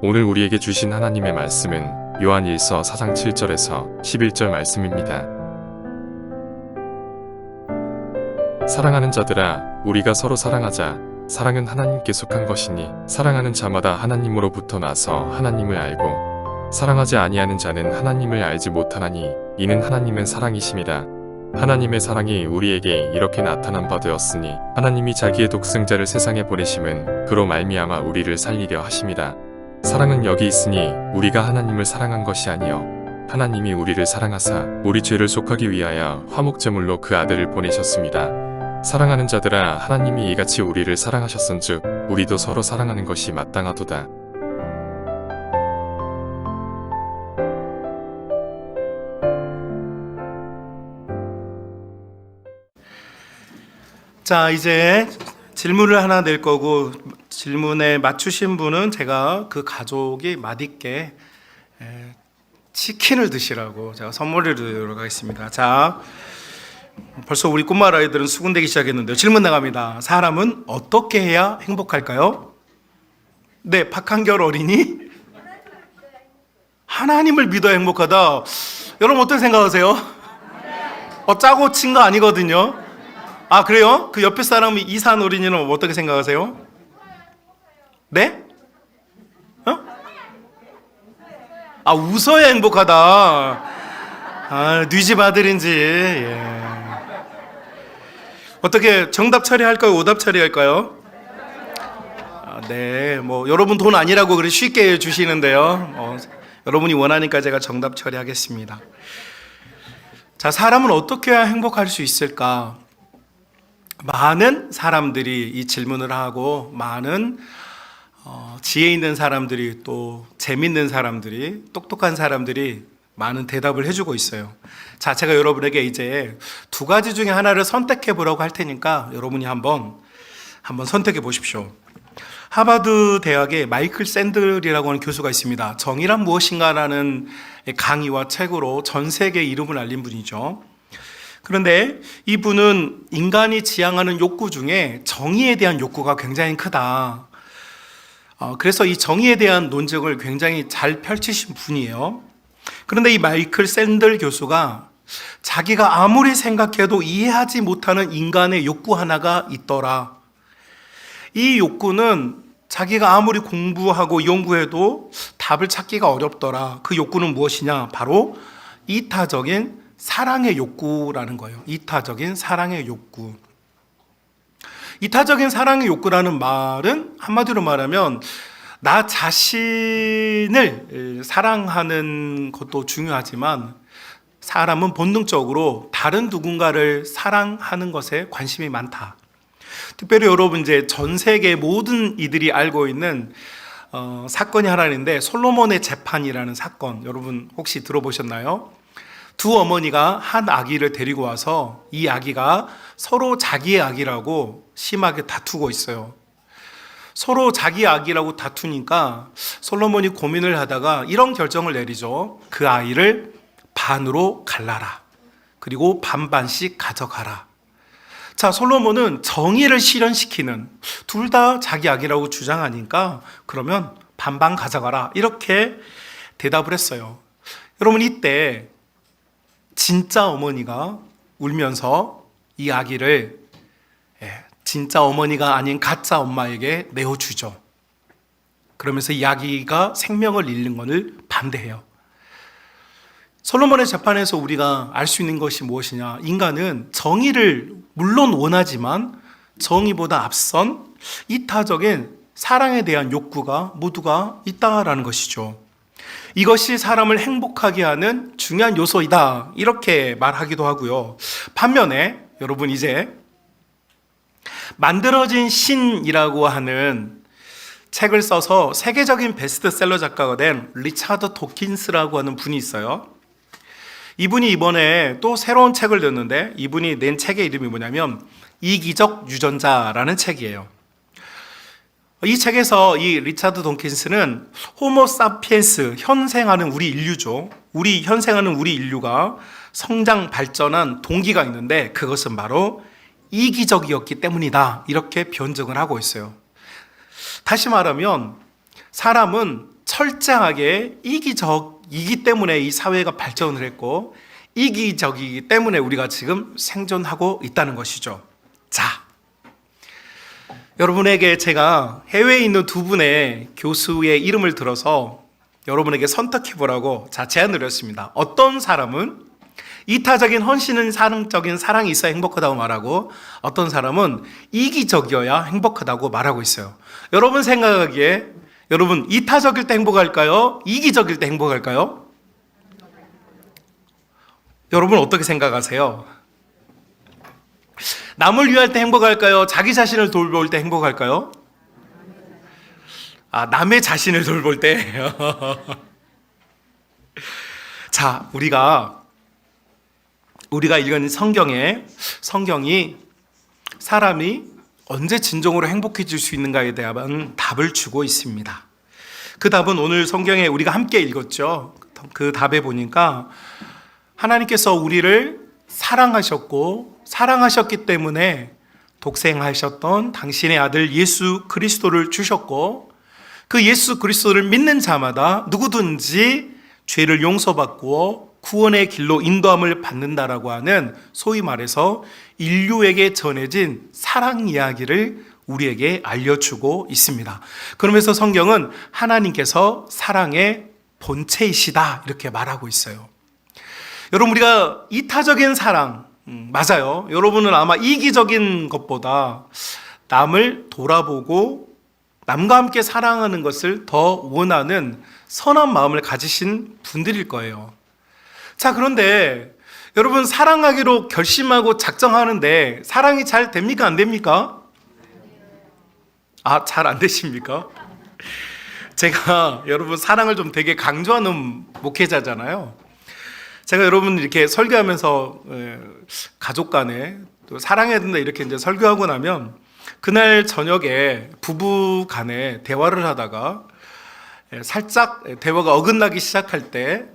오늘 우리에게 주신 하나님의 말씀은 요한 1서 4장 7절에서 11절 말씀입니다. 사랑하는 자들아, 우리가 서로 사랑하자. 사랑은 하나님께 속한 것이니 사랑하는 자마다 하나님으로부터 나서 하나님을 알고 사랑하지 아니하는 자는 하나님을 알지 못하나니 이는 하나님은 사랑이심이라. 하나님의 사랑이 우리에게 이렇게 나타난 바 되었으니 하나님이 자기의 독생자를 세상에 보내심은 그로 말미암아 우리를 살리려 하심이라. 사랑은 여기 있으니 우리가 하나님을 사랑한 것이 아니요 하나님이 우리를 사랑하사 우리 죄를 속하기 위하여 화목제물로 그 아들을 보내셨습니다. 사랑하는 자들아, 하나님이 이같이 우리를 사랑하셨은즉 우리도 서로 사랑하는 것이 마땅하도다. 자, 이제 질문을 하나 낼 거고 질문에 맞추신 분은 제가 그 가족이 맛있게 치킨을 드시라고 제가 선물을 드리도록 하겠습니다. 자, 벌써 우리 꼬마 아이들은 수군대기 시작했는데요. 질문 나갑니다. 사람은 어떻게 해야 행복할까요? 네, 박한결 어린이. 하나님을 믿어야 행복하다. 여러분 어떻게 생각하세요? 짜고 친 거 아니거든요. 아, 그래요? 그 옆에 사람이 이산 어린이는 어떻게 생각하세요? 네? 웃어야 행복하다. 네 집 아들인지. 예. 어떻게 정답 처리할까요? 오답 처리할까요? 네, 여러분 돈 아니라고 그렇게 쉽게 주시는데요. 여러분이 원하니까 제가 정답 처리하겠습니다. 자, 사람은 어떻게 해야 행복할 수 있을까? 많은 사람들이 이 질문을 하고 많은 지혜 있는 사람들이 또 재밌는 사람들이 똑똑한 사람들이 많은 대답을 해주고 있어요. 자, 제가 여러분에게 이제 두 가지 중에 하나를 선택해 보라고 할 테니까 여러분이 한번 선택해 보십시오. 하버드 대학의 마이클 샌들이라고 하는 교수가 있습니다. 정의란 무엇인가라는 강의와 책으로 전 세계에 이름을 알린 분이죠. 그런데 이분은 인간이 지향하는 욕구 중에 정의에 대한 욕구가 굉장히 크다. 그래서 이 정의에 대한 논증을 굉장히 잘 펼치신 분이에요. 그런데 이 마이클 샌들 교수가 자기가 아무리 생각해도 이해하지 못하는 인간의 욕구 하나가 있더라. 이 욕구는 자기가 아무리 공부하고 연구해도 답을 찾기가 어렵더라. 그 욕구는 무엇이냐? 바로 이타적인 사랑의 욕구라는 거예요. 이타적인 사랑의 욕구. 이타적인 사랑의 욕구라는 말은 한마디로 말하면 나 자신을 사랑하는 것도 중요하지만 사람은 본능적으로 다른 누군가를 사랑하는 것에 관심이 많다. 특별히 여러분 이제 전 세계 모든 이들이 알고 있는 사건이 하나 있는데 솔로몬의 재판이라는 사건, 여러분 혹시 들어보셨나요? 두 어머니가 한 아기를 데리고 와서 이 아기가 서로 자기의 아기라고 심하게 다투고 있어요. 서로 자기 아기라고 다투니까 솔로몬이 고민을 하다가 이런 결정을 내리죠. 그 아이를 반으로 갈라라. 그리고 반반씩 가져가라. 자, 솔로몬은 정의를 실현시키는, 둘 다 자기 아기라고 주장하니까 그러면 반반 가져가라. 이렇게 대답을 했어요. 여러분, 이때 진짜 어머니가 울면서 이 아기를 진짜 어머니가 아닌 가짜 엄마에게 내어주죠. 그러면서 이 아기가 생명을 잃는 것을 반대해요. 솔로몬의 재판에서 우리가 알 수 있는 것이 무엇이냐? 인간은 정의를 물론 원하지만 정의보다 앞선 이타적인 사랑에 대한 욕구가 모두가 있다라는 것이죠. 이것이 사람을 행복하게 하는 중요한 요소이다, 이렇게 말하기도 하고요. 반면에 여러분 이제 만들어진 신이라고 하는 책을 써서 세계적인 베스트셀러 작가가 된 리차드 도킨스라고 하는 분이 있어요. 이분이 이번에 또 새로운 책을 냈는데 이분이 낸 책의 이름이 뭐냐면 이기적 유전자라는 책이에요. 이 책에서 이 리차드 돈킨스는 호모 사피엔스, 현생하는 우리 인류죠. 현생하는 우리 인류가 성장 발전한 동기가 있는데 그것은 바로 이기적이었기 때문이다, 이렇게 변증을 하고 있어요. 다시 말하면 사람은 철저하게 이기적이기 때문에 이 사회가 발전을 했고 이기적이기 때문에 우리가 지금 생존하고 있다는 것이죠. 자, 여러분에게 제가 해외에 있는 두 분의 교수의 이름을 들어서 여러분에게 선택해 보라고 제안을 했습니다. 어떤 사람은 이타적인 헌신은 사랑적인 사랑이 있어야 행복하다고 말하고 어떤 사람은 이기적이어야 행복하다고 말하고 있어요. 여러분 생각하기에 여러분 이타적일 때 행복할까요? 이기적일 때 행복할까요? 여러분 어떻게 생각하세요? 남을 위할 때 행복할까요? 자기 자신을 돌볼 때 행복할까요? 남의 자신을 돌볼 때. 자, 우리가 읽은 성경이 사람이 언제 진정으로 행복해질 수 있는가에 대한 답을 주고 있습니다. 그 답은 오늘 성경에 우리가 함께 읽었죠. 그 답에 보니까 하나님께서 우리를 사랑하셨기 때문에 독생하셨던 당신의 아들 예수 그리스도를 주셨고 그 예수 그리스도를 믿는 자마다 누구든지 죄를 용서받고 구원의 길로 인도함을 받는다라고 하는 소위 말해서 인류에게 전해진 사랑 이야기를 우리에게 알려주고 있습니다. 그러면서 성경은 하나님께서 사랑의 본체이시다 이렇게 말하고 있어요. 여러분 우리가 이타적인 사랑 맞아요. 여러분은 아마 이기적인 것보다 남을 돌아보고 남과 함께 사랑하는 것을 더 원하는 선한 마음을 가지신 분들일 거예요. 자, 그런데 여러분 사랑하기로 결심하고 작정하는데 사랑이 잘 됩니까? 안 됩니까? 잘 안 되십니까? 제가 여러분 사랑을 좀 되게 강조하는 목회자잖아요. 제가 여러분 이렇게 설교하면서 가족 간에 또 사랑해야 된다 이렇게 이제 설교하고 나면 그날 저녁에 부부 간에 대화를 하다가 살짝 대화가 어긋나기 시작할 때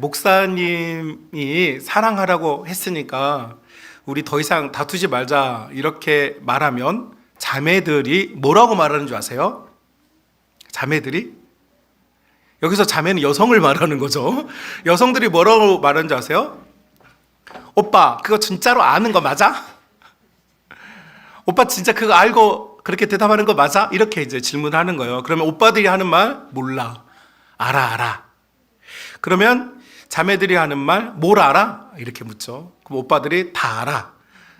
목사님이 사랑하라고 했으니까 우리 더 이상 다투지 말자 이렇게 말하면 자매들이 뭐라고 말하는 줄 아세요? 자매들이? 여기서 자매는 여성을 말하는 거죠. 여성들이 뭐라고 말하는 줄 아세요? 오빠 그거 진짜로 아는 거 맞아? 오빠 진짜 그거 알고 그렇게 대답하는 거 맞아? 이렇게 이제 질문하는 거예요. 그러면 오빠들이 하는 말 몰라. 알아. 그러면 자매들이 하는 말 뭘 알아? 이렇게 묻죠. 그럼 오빠들이 다 알아.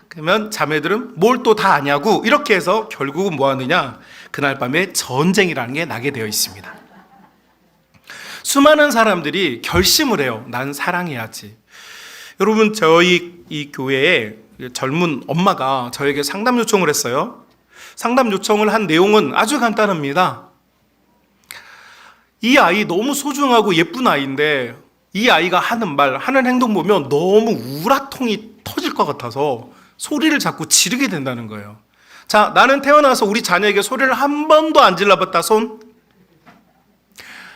그러면 자매들은 뭘 또 다 아냐고 이렇게 해서 결국은 뭐 하느냐? 그날 밤에 전쟁이라는 게 나게 되어 있습니다. 수많은 사람들이 결심을 해요. 난 사랑해야지. 여러분 저희 이 교회에 젊은 엄마가 저에게 상담 요청을 했어요. 상담 요청을 한 내용은 아주 간단합니다. 이 아이 너무 소중하고 예쁜 아이인데 이 아이가 하는 말, 하는 행동 보면 너무 우라통이 터질 것 같아서 소리를 자꾸 지르게 된다는 거예요. 자, 나는 태어나서 우리 자녀에게 소리를 한 번도 안 질러봤다. 손.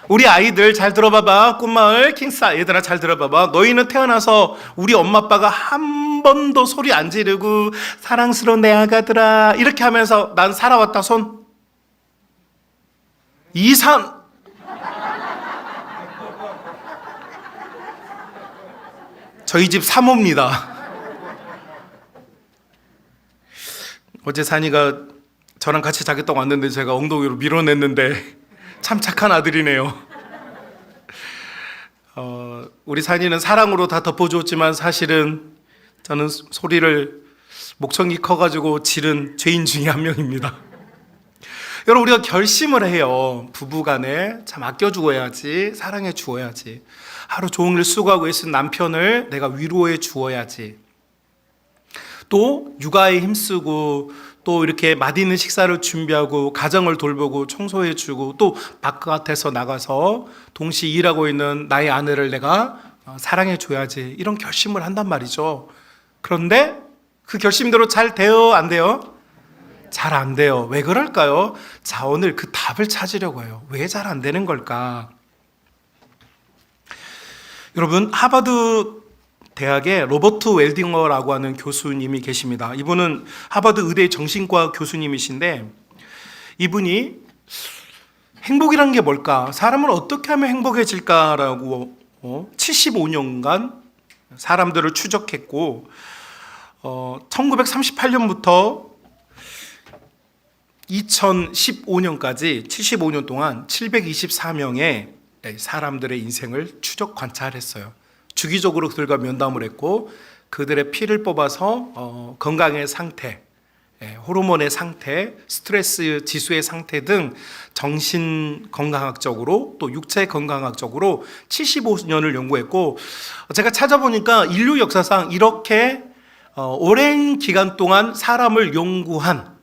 우리 아이들 잘 들어봐봐. 꿈마을 킹스 얘들아 잘 들어봐봐. 너희는 태어나서 우리 엄마 아빠가 한 번도 소리 안 지르고 사랑스러운 내 아가들아 이렇게 하면서 난 살아왔다. 손. 2, 3. 저희 집 3호입니다. 어제 산이가 저랑 같이 자겠다고 왔는데 제가 엉덩이로 밀어냈는데 참 착한 아들이네요. 우리 산이는 사랑으로 다 덮어주었지만 사실은 저는 소리를 목청이 커가지고 지른 죄인 중에 한 명입니다. 여러분 우리가 결심을 해요. 부부간에 참 아껴주어야지, 사랑해 주어야지. 하루 종일 수고하고 있는 남편을 내가 위로해 주어야지. 또 육아에 힘쓰고 또 이렇게 맛있는 식사를 준비하고 가정을 돌보고 청소해주고 또 바깥에서 나가서 동시에 일하고 있는 나의 아내를 내가 사랑해줘야지 이런 결심을 한단 말이죠. 그런데 그 결심대로 잘 돼요? 안 돼요? 잘 안 돼요. 왜 그럴까요? 자, 오늘 그 답을 찾으려고 해요. 왜 잘 안 되는 걸까? 여러분 하버드 대학에 로버트 웰딩어라고 하는 교수님이 계십니다. 이분은 하버드 의대 정신과 교수님이신데 이분이 행복이란 게 뭘까? 사람은 어떻게 하면 행복해질까라고 75년간 사람들을 추적했고 1938년부터 2015년까지 75년 동안 724명의 사람들의 인생을 추적 관찰했어요. 주기적으로 그들과 면담을 했고 그들의 피를 뽑아서 건강의 상태, 호르몬의 상태, 스트레스 지수의 상태 등 정신 건강학적으로 또 육체 건강학적으로 75년을 연구했고 제가 찾아보니까 인류 역사상 이렇게 오랜 기간 동안 사람을 연구한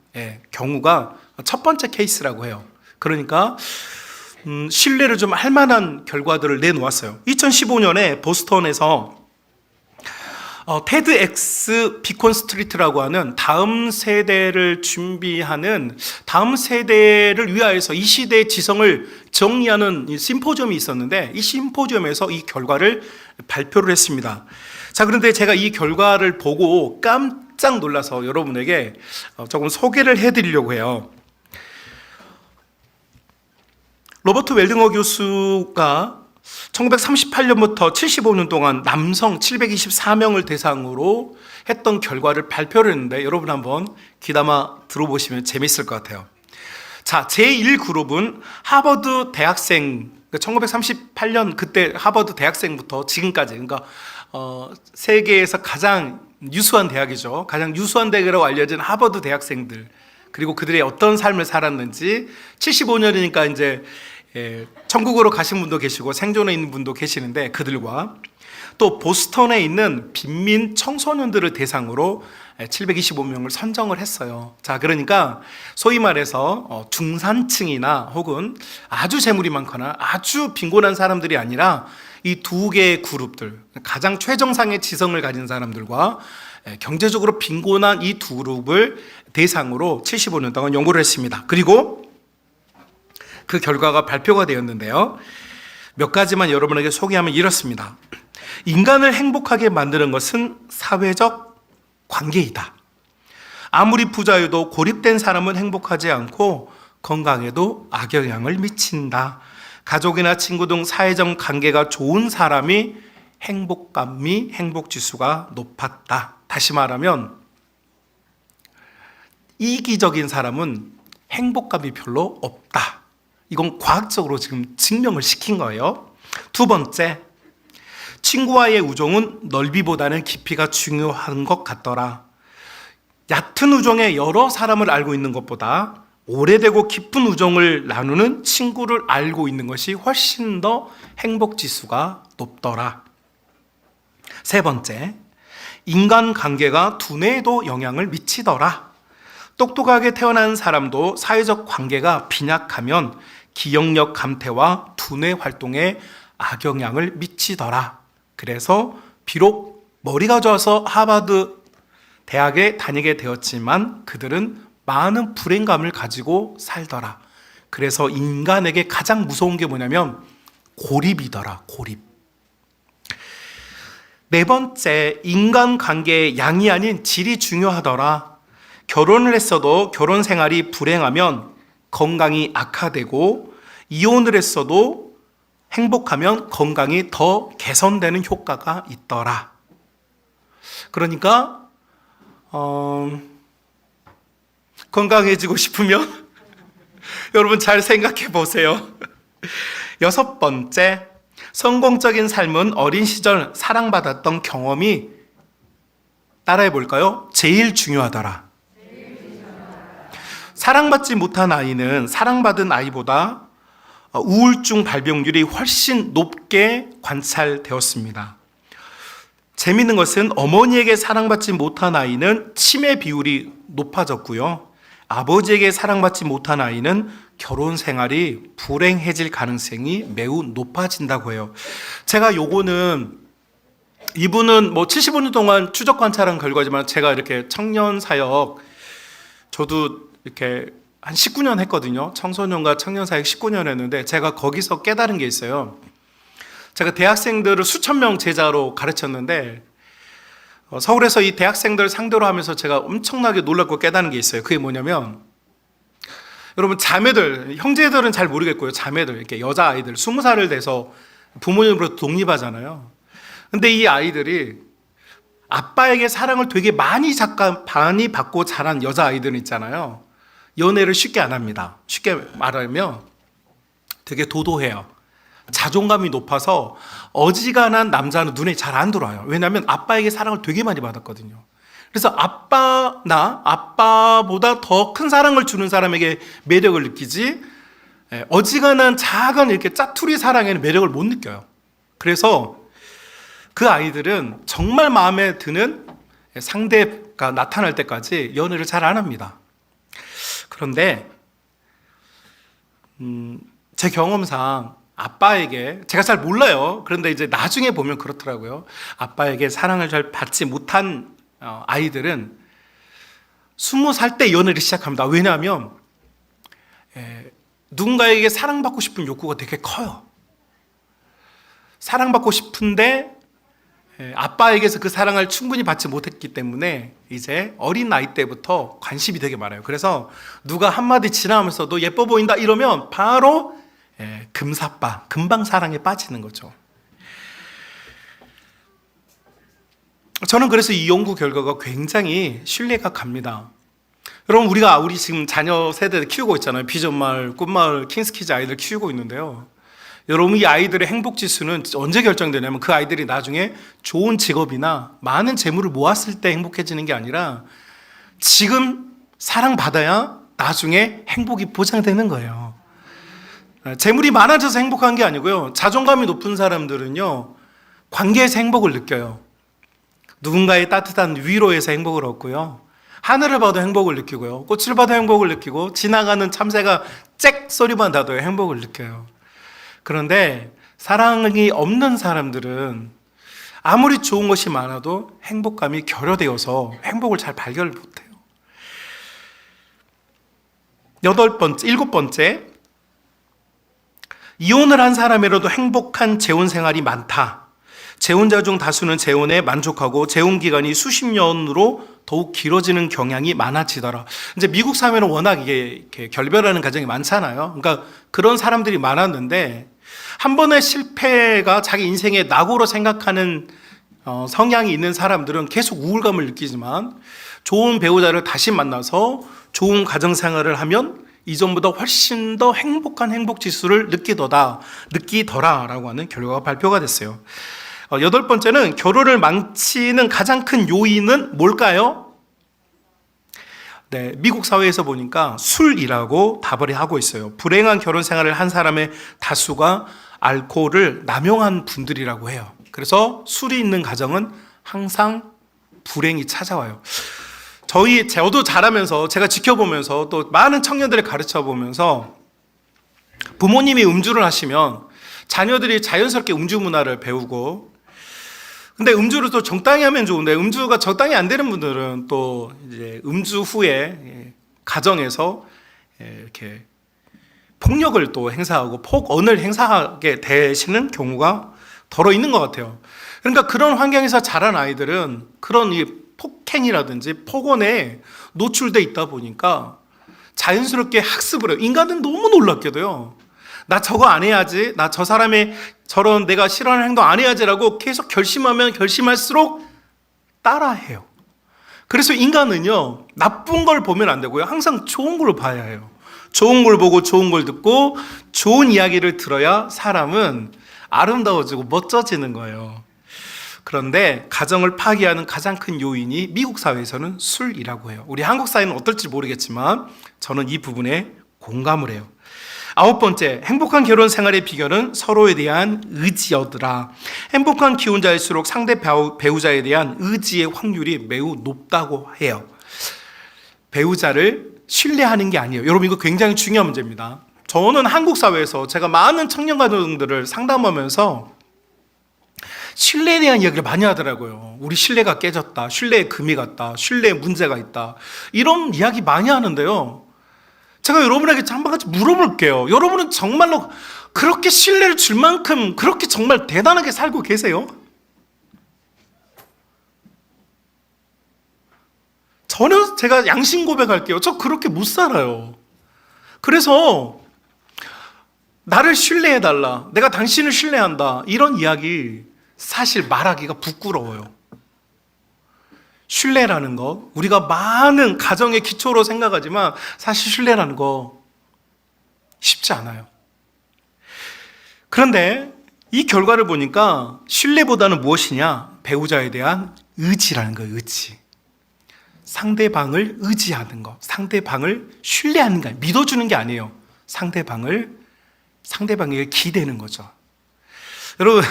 경우가 첫 번째 케이스라고 해요. 그러니까 신뢰를 좀 할 만한 결과들을 내놓았어요. 2015년에 보스턴에서 테드 엑스 비콘 스트리트라고 하는 다음 세대를 준비하는 다음 세대를 위하여서 이 시대의 지성을 정리하는 심포지엄이 있었는데 이 심포지엄에서 이 결과를 발표를 했습니다. 자, 그런데 제가 이 결과를 보고 깜짝 놀라서 여러분에게 조금 소개를 해드리려고 해요. 로버트 웰딩어 교수가 1938년부터 75년 동안 남성 724명을 대상으로 했던 결과를 발표를 했는데 여러분 한번 귀담아 들어보시면 재밌을 것 같아요. 자, 제1그룹은 하버드 대학생, 1938년 그때 하버드 대학생부터 지금까지, 그러니까 세계에서 가장 유수한 대학이죠. 가장 유수한 대학이라고 알려진 하버드 대학생들, 그리고 그들이 어떤 삶을 살았는지 75년이니까 이제 천국으로 가신 분도 계시고 생존해 있는 분도 계시는데 그들과 또 보스턴에 있는 빈민 청소년들을 대상으로 725명을 선정을 했어요. 자, 그러니까 소위 말해서 중산층이나 혹은 아주 재물이 많거나 아주 빈곤한 사람들이 아니라 이 두 개의 그룹들, 가장 최정상의 지성을 가진 사람들과 경제적으로 빈곤한 이 두 그룹을 대상으로 75년 동안 연구를 했습니다. 그리고 그 결과가 발표가 되었는데요. 몇 가지만 여러분에게 소개하면 이렇습니다. 인간을 행복하게 만드는 것은 사회적 관계이다. 아무리 부자여도 고립된 사람은 행복하지 않고 건강에도 악영향을 미친다. 가족이나 친구 등 사회적 관계가 좋은 사람이 행복감이 행복지수가 높았다. 다시 말하면 이기적인 사람은 행복감이 별로 없다. 이건 과학적으로 지금 증명을 시킨 거예요. 두 번째, 친구와의 우정은 넓이보다는 깊이가 중요한 것 같더라. 얕은 우정에 여러 사람을 알고 있는 것보다 오래되고 깊은 우정을 나누는 친구를 알고 있는 것이 훨씬 더 행복지수가 높더라. 세 번째, 인간관계가 두뇌에도 영향을 미치더라. 똑똑하게 태어난 사람도 사회적 관계가 빈약하면 기억력 감퇴와 두뇌 활동에 악영향을 미치더라. 그래서 비록 머리가 좋아서 하버드 대학에 다니게 되었지만 그들은 많은 불행감을 가지고 살더라. 그래서 인간에게 가장 무서운 게 뭐냐면 고립이더라. 고립. 네 번째, 인간관계의 양이 아닌 질이 중요하더라. 결혼을 했어도 결혼 생활이 불행하면 건강이 악화되고 이혼을 했어도 행복하면 건강이 더 개선되는 효과가 있더라. 그러니까 건강해지고 싶으면 여러분 잘 생각해 보세요. 여섯 번째, 성공적인 삶은 어린 시절 사랑받았던 경험이 따라해 볼까요? 제일 중요하더라. 사랑받지 못한 아이는 사랑받은 아이보다 우울증 발병률이 훨씬 높게 관찰되었습니다. 재미있는 것은 어머니에게 사랑받지 못한 아이는 치매 비율이 높아졌고요. 아버지에게 사랑받지 못한 아이는 결혼 생활이 불행해질 가능성이 매우 높아진다고 해요. 제가 요거는 이분은 75년 동안 추적 관찰한 결과지만 제가 이렇게 청년 사역 저도 이렇게 한 19년 했거든요. 청소년과 청년 사역 19년 했는데 제가 거기서 깨달은 게 있어요. 제가 대학생들을 수천 명 제자로 가르쳤는데 서울에서 이 대학생들 상대로 하면서 제가 엄청나게 놀랍고 깨달은 게 있어요. 그게 뭐냐면 여러분 자매들, 형제들은 잘 모르겠고요. 자매들, 이렇게 여자아이들 20살을 돼서 부모님으로부터 독립하잖아요. 근데 이 아이들이 아빠에게 사랑을 되게 많이 받고 자란 여자아이들 있잖아요. 연애를 쉽게 안 합니다. 쉽게 말하면 되게 도도해요. 자존감이 높아서 어지간한 남자는 눈에 잘 안 들어와요. 왜냐하면 아빠에게 사랑을 되게 많이 받았거든요. 그래서 아빠보다 더 큰 사랑을 주는 사람에게 매력을 느끼지, 어지간한 작은 이렇게 짜투리 사랑에는 매력을 못 느껴요. 그래서 그 아이들은 정말 마음에 드는 상대가 나타날 때까지 연애를 잘 안 합니다. 그런데 제 경험상 아빠에게, 제가 잘 몰라요. 그런데 이제 나중에 보면 그렇더라고요. 아빠에게 사랑을 잘 받지 못한 아이들은 20살 때 연애를 시작합니다. 왜냐하면 누군가에게 사랑받고 싶은 욕구가 되게 커요. 사랑받고 싶은데 아빠에게서 그 사랑을 충분히 받지 못했기 때문에 이제 어린 나이 때부터 관심이 되게 많아요. 그래서 누가 한마디 지나면서도 예뻐 보인다 이러면 바로 금사빠, 금방 사랑에 빠지는 거죠. 저는 그래서 이 연구 결과가 굉장히 신뢰가 갑니다. 여러분, 우리 지금 자녀 세대를 키우고 있잖아요. 비전마을, 꿈마을, 킹스키즈 아이들 키우고 있는데요. 여러분, 이 아이들의 행복 지수는 언제 결정되냐면 그 아이들이 나중에 좋은 직업이나 많은 재물을 모았을 때 행복해지는 게 아니라 지금 사랑받아야 나중에 행복이 보장되는 거예요. 재물이 많아져서 행복한 게 아니고요. 자존감이 높은 사람들은요, 관계에서 행복을 느껴요. 누군가의 따뜻한 위로에서 행복을 얻고요. 하늘을 봐도 행복을 느끼고요. 꽃을 봐도 행복을 느끼고 지나가는 참새가 짹 소리만 나도 행복을 느껴요. 그런데 사랑이 없는 사람들은 아무리 좋은 것이 많아도 행복감이 결여되어서 행복을 잘 발견을 못해요. 7번째, 이혼을 한 사람이라도 행복한 재혼 생활이 많다. 재혼자 중 다수는 재혼에 만족하고 재혼 기간이 수십 년으로 더욱 길어지는 경향이 많아지더라. 이제 미국 사회는 워낙 이게 결별하는 가정이 많잖아요. 그러니까 그런 사람들이 많았는데 한 번의 실패가 자기 인생의 낙오로 생각하는 성향이 있는 사람들은 계속 우울감을 느끼지만 좋은 배우자를 다시 만나서 좋은 가정 생활을 하면 이전보다 훨씬 더 행복한 행복 지수를 느끼더라라고 하는 결과가 발표가 됐어요. 8번째는 결혼을 망치는 가장 큰 요인은 뭘까요? 네, 미국 사회에서 보니까 술이라고 답을 하고 있어요. 불행한 결혼 생활을 한 사람의 다수가 알코올을 남용한 분들이라고 해요. 그래서 술이 있는 가정은 항상 불행이 찾아와요. 저도 자라면서 제가 지켜보면서 또 많은 청년들을 가르쳐 보면서 부모님이 음주를 하시면 자녀들이 자연스럽게 음주 문화를 배우고, 근데 음주를 또 적당히 하면 좋은데 음주가 적당히 안 되는 분들은 또 이제 음주 후에 가정에서 이렇게 폭력을 또 행사하고 폭언을 행사하게 되시는 경우가 더러 있는 것 같아요. 그러니까 그런 환경에서 자란 아이들은 그런 폭행이라든지 폭언에 노출돼 있다 보니까 자연스럽게 학습을 해요. 인간은 너무 놀랍게도요. 나 저거 안 해야지, 나 저 사람의 저런 내가 싫어하는 행동 안 해야지라고 계속 결심하면 결심할수록 따라해요. 그래서 인간은요, 나쁜 걸 보면 안 되고요, 항상 좋은 걸 봐야 해요. 좋은 걸 보고 좋은 걸 듣고 좋은 이야기를 들어야 사람은 아름다워지고 멋져지는 거예요. 그런데 가정을 파괴하는 가장 큰 요인이 미국 사회에서는 술이라고 해요. 우리 한국 사회는 어떨지 모르겠지만 저는 이 부분에 공감을 해요. 9번째, 행복한 결혼 생활의 비결은 서로에 대한 의지여더라. 행복한 기혼자일수록 상대 배우자에 대한 의지의 확률이 매우 높다고 해요. 배우자를 신뢰하는 게 아니에요. 여러분, 이거 굉장히 중요한 문제입니다. 저는 한국 사회에서 제가 많은 청년 가정들을 상담하면서 신뢰에 대한 이야기를 많이 하더라고요. 우리 신뢰가 깨졌다, 신뢰에 금이 갔다, 신뢰에 문제가 있다, 이런 이야기 많이 하는데요, 제가 여러분에게 한 가지 물어볼게요. 여러분은 정말로 그렇게 신뢰를 줄 만큼 그렇게 정말 대단하게 살고 계세요? 제가 양심 고백할게요. 저 그렇게 못 살아요. 그래서 나를 신뢰해달라, 내가 당신을 신뢰한다, 이런 이야기 사실 말하기가 부끄러워요. 신뢰라는 것, 우리가 많은 가정의 기초로 생각하지만 사실 신뢰라는 거 쉽지 않아요. 그런데 이 결과를 보니까 신뢰보다는 무엇이냐? 배우자에 대한 의지라는 거예요. 의지. 상대방을 의지하는 것, 상대방을 신뢰하는 거, 믿어주는 게 아니에요. 상대방에게 기대는 거죠. 여러분,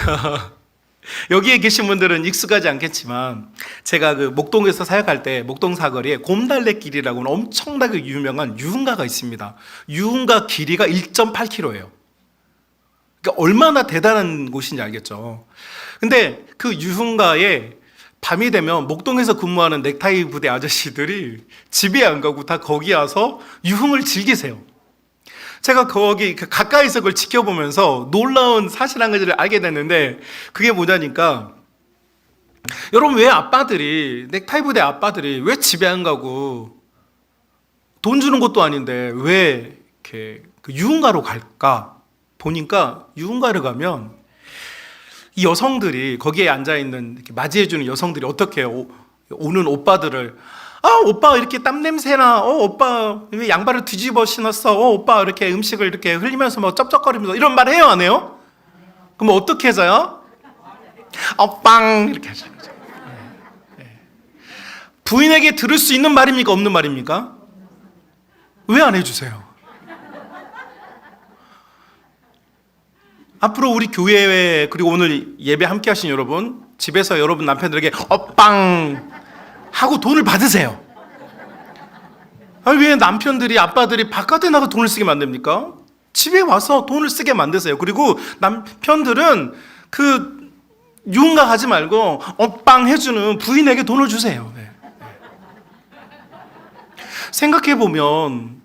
여기에 계신 분들은 익숙하지 않겠지만 제가 그 목동에서 사역할 때 목동 사거리에 곰달래길이라고는 엄청나게 유명한 유흥가가 있습니다. 유흥가 길이가 1.8km예요. 그러니까 얼마나 대단한 곳인지 알겠죠. 근데 그 유흥가에 밤이 되면 목동에서 근무하는 넥타이 부대 아저씨들이 집에 안 가고 다 거기 와서 유흥을 즐기세요. 제가 거기 가까이서 그걸 지켜보면서 놀라운 사실 한 가지를 알게 됐는데, 그게 뭐냐니까, 여러분, 왜 아빠들이, 넥타이 부대 아빠들이 왜 집에 안 가고 돈 주는 것도 아닌데 왜 이렇게 그 유흥가로 갈까? 보니까 유흥가를 가면 이 여성들이, 거기에 앉아있는 이렇게 맞이해주는 여성들이 어떻게 해요? 오는 오빠들을, 오빠 이렇게 땀 냄새나, 오빠 왜 양발을 뒤집어 신었어, 오빠 이렇게 음식을 이렇게 흘리면서 뭐 쩝쩝거리면서, 이런 말 해요, 안 해요? 그럼 어떻게 해서요? 빵 이렇게 하시는 거죠. 부인에게 들을 수 있는 말입니까, 없는 말입니까? 왜 안 해주세요? 앞으로 우리 교회에, 그리고 오늘 예배 함께 하신 여러분, 집에서 여러분 남편들에게 빵 하고 돈을 받으세요. 아니, 왜 남편들이, 아빠들이 바깥에 나가 돈을 쓰게 만듭니까? 집에 와서 돈을 쓰게 만드세요. 그리고 남편들은 그 유흥가 가지 말고 빵 해주는 부인에게 돈을 주세요. 네. 생각해보면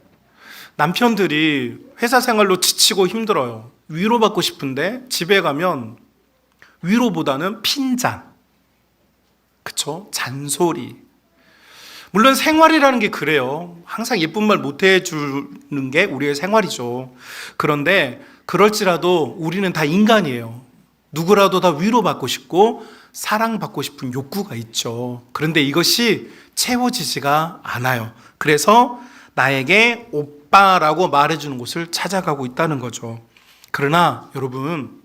남편들이 회사 생활로 지치고 힘들어요. 위로받고 싶은데 집에 가면 위로보다는 핀잔, 그쵸? 잔소리. 물론 생활이라는 게 그래요. 항상 예쁜 말 못 해주는 게 우리의 생활이죠. 그런데 그럴지라도 우리는 다 인간이에요. 누구라도 다 위로받고 싶고 사랑받고 싶은 욕구가 있죠. 그런데 이것이 채워지지가 않아요. 그래서 나에게 오빠라고 말해주는 곳을 찾아가고 있다는 거죠. 그러나 여러분,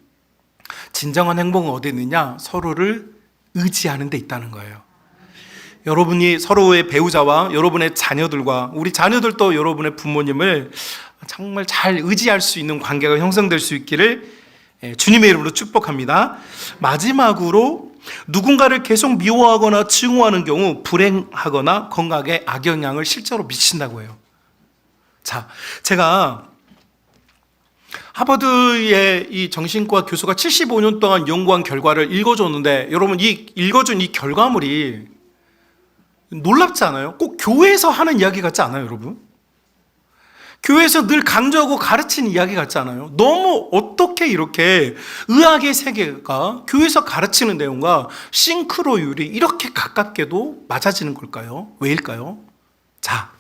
진정한 행복은 어디 있느냐? 서로를 의지하는 데 있다는 거예요. 여러분이 서로의 배우자와 여러분의 자녀들과, 우리 자녀들도 여러분의 부모님을 정말 잘 의지할 수 있는 관계가 형성될 수 있기를 주님의 이름으로 축복합니다. 마지막으로, 누군가를 계속 미워하거나 증오하는 경우 불행하거나 건강에 악영향을 실제로 미친다고 해요. 자, 제가 하버드의 이 정신과 교수가 75년 동안 연구한 결과를 읽어줬는데, 여러분, 읽어준 이 결과물이 놀랍지 않아요? 꼭 교회에서 하는 이야기 같지 않아요, 여러분? 교회에서 늘 강조하고 가르치는 이야기 같지 않아요? 너무 어떻게 이렇게 의학의 세계가 교회에서 가르치는 내용과 싱크로율이 이렇게 가깝게도 맞아지는 걸까요? 왜일까요? 자,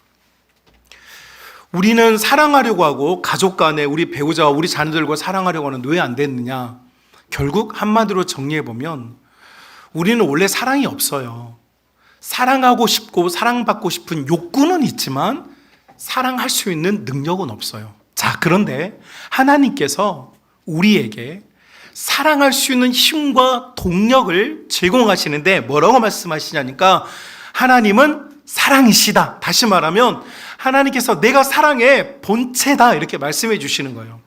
우리는 사랑하려고 하고 가족 간에 우리 배우자와 우리 자녀들과 사랑하려고 하는데 왜 안 됐느냐? 결국 한마디로 정리해보면 우리는 원래 사랑이 없어요. 사랑하고 싶고 사랑받고 싶은 욕구는 있지만 사랑할 수 있는 능력은 없어요. 자, 그런데 하나님께서 우리에게 사랑할 수 있는 힘과 동력을 제공하시는데 뭐라고 말씀하시냐니까, 하나님은 사랑이시다. 다시 말하면 하나님께서 내가 사랑의 본체다, 이렇게 말씀해 주시는 거예요.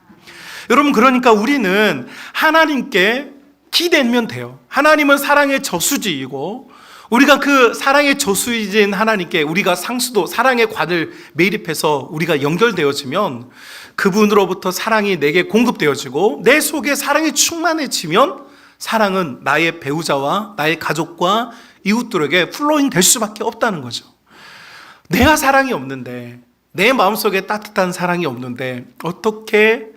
여러분, 그러니까 우리는 하나님께 기대면 돼요. 하나님은 사랑의 저수지이고 우리가 그 사랑의 저수지인 하나님께 우리가 상수도, 사랑의 관을 매립해서 우리가 연결되어지면 그분으로부터 사랑이 내게 공급되어지고 내 속에 사랑이 충만해지면 사랑은 나의 배우자와 나의 가족과 이웃들에게 플로잉 될 수밖에 없다는 거죠. 내가 사랑이 없는데, 내 마음속에 따뜻한 사랑이 없는데 어떻게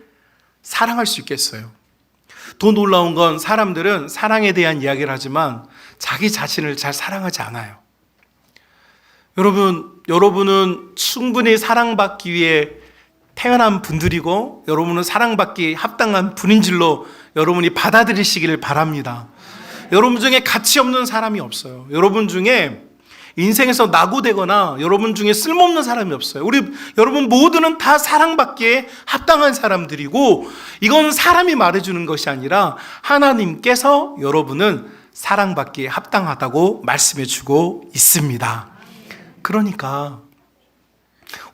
사랑할 수 있겠어요? 더 놀라운 건 사람들은 사랑에 대한 이야기를 하지만 자기 자신을 잘 사랑하지 않아요. 여러분은 충분히 사랑받기 위해 태어난 분들이고 여러분은 사랑받기 합당한 분인 줄로 여러분이 받아들이시기를 바랍니다. 여러분 중에 가치 없는 사람이 없어요. 여러분 중에 인생에서 낙오되거나 여러분 중에 쓸모없는 사람이 없어요. 여러분 모두는 다 사랑받기에 합당한 사람들이고, 이건 사람이 말해주는 것이 아니라 하나님께서 여러분은 사랑받기에 합당하다고 말씀해주고 있습니다. 그러니까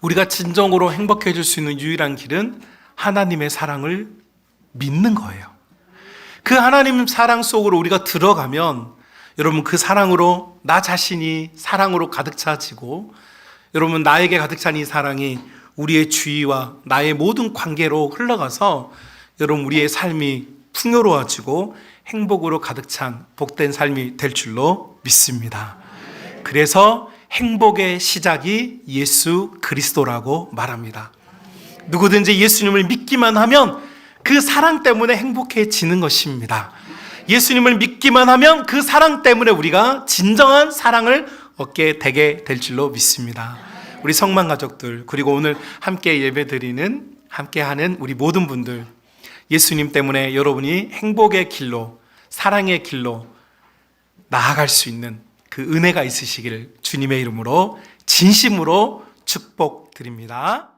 우리가 진정으로 행복해질 수 있는 유일한 길은 하나님의 사랑을 믿는 거예요. 그 하나님 사랑 속으로 우리가 들어가면 여러분 그 사랑으로 나 자신이 사랑으로 가득 차지고, 여러분 나에게 가득 찬 이 사랑이 우리의 주위와 나의 모든 관계로 흘러가서 여러분 우리의 삶이 풍요로워지고 행복으로 가득 찬 복된 삶이 될 줄로 믿습니다. 그래서 행복의 시작이 예수 그리스도라고 말합니다. 누구든지 예수님을 믿기만 하면 그 사랑 때문에 행복해지는 것입니다. 예수님을 믿기만 하면 그 사랑 때문에 우리가 진정한 사랑을 얻게 되게 될 줄로 믿습니다. 우리 성만 가족들, 그리고 오늘 함께 예배드리는, 함께하는 우리 모든 분들, 예수님 때문에 여러분이 행복의 길로, 사랑의 길로 나아갈 수 있는 그 은혜가 있으시기를 주님의 이름으로 진심으로 축복드립니다.